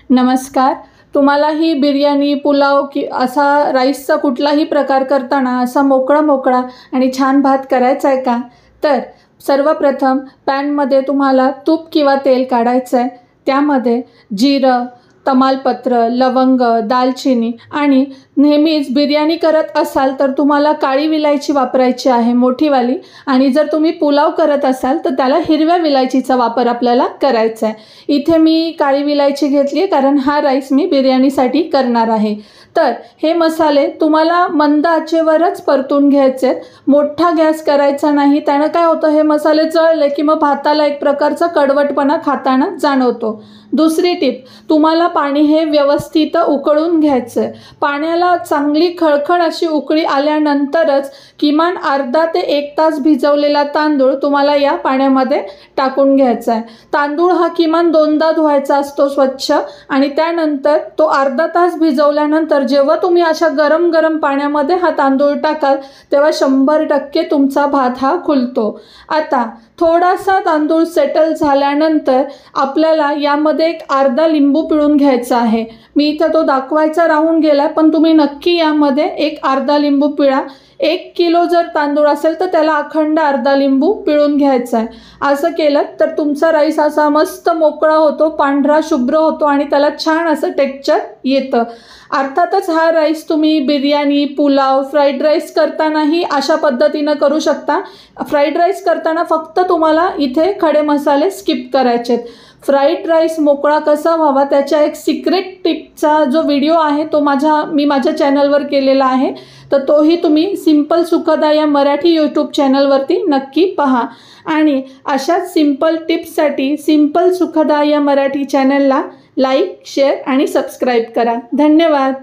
नमस्कार. तुम्हालाही बिर्याणी, पुलाव की असा राईसचा कुठलाही प्रकार करताना असा मोकळा आणि छान भात करायचा आहे का? तर सर्वप्रथम पॅनमध्ये तुम्हाला तूप किंवा तेल काढायचं आहे. त्यामध्ये जिरं, तमालपत्र, लवंग, दालचिनी आणि नेहमीच बिर्याणी करत असाल तर तुम्हाला काळी विलायची वापरायची आहे, मोठीवाली. आणि जर तुम्ही पुलाव करत असाल तर त्याला हिरव्या विलायचीचा वापर आपल्याला करायचा आहे. इथे मी काळी विलायची घेतली आहे कारण हा राईस मी बिर्याणीसाठी करणार आहे. तर हे मसाले तुम्हाला मंद आचेवरच परतून घ्यायचे आहेत. मोठा गॅस करायचा नाही, त्यानं काय होतं, हे मसाले जळले की मग भाताला एक प्रकारचा कडवटपणा खाताना जाणवतो. दुसरी टिप, तुम्हाला पाणी हे व्यवस्थित उकळून घ्यायचं आहे. पाण्याला चांगली खळखळ अशी उकळी आल्यानंतरच किमान अर्धा ते 1 तास भिजवलेला तांदूळ तुम्हाला या पाण्यामध्ये टाकून घ्यायचा आहे. तांदूळ हा किमान 2दा धुवायचा असतो स्वच्छ, आणि त्यानंतर तो अर्धा तास भिजवल्यानंतर जेव्हा तुम्ही अशा गरम पाण्यामध्ये हा तांदूळ टाकाल तेव्हा 100% तुमचा भात हा खुलतो. आता थोडासा तांदूळ सेटल झाल्यानंतर आपल्याला यामध्ये एक अर्धा लिंबू पिळून घ्यायचा आहे. मी इथं तो दाखवायचा राहून गेला, पण तुम्ही नक्की यामध्ये एक अर्धा लिंबू पिळा. 1 किलो जर तांदूळ असेल तर त्याला अखंड अर्धा लिंबू पिळून घ्यायचा आहे. असं केलं तर तुमचा राईस असा मस्त मोकळा होतो, पांढरा शुभ्र होतो आणि त्याला छान असं टेक्स्चर येतं. अर्थातच हा राईस तुम्ही बिर्याणी, पुलाव, फ्राईड राईस करतानाही अशा पद्धतीनं करू शकता. फ्राईड राईस करताना फक्त तुम्हाला इथे खडे मसाले स्किप करायचे आहेत. फ्राईड राईस मोकळा कसा व्हावा त्याच्या एक सिक्रेट टिपचा जो व्हिडिओ आहे तो मी माझ्या चॅनलवर केलेला आहे, तर तोही तुम्ही सिंपल सुखदा या मराठी यूट्यूब चॅनलवरती नक्की पहा. आणि अशाच सिंपल टिप्ससाठी सिंपल सुखदा या मराठी चॅनलला लाईक, शेअर आणि सबस्क्राईब करा. धन्यवाद.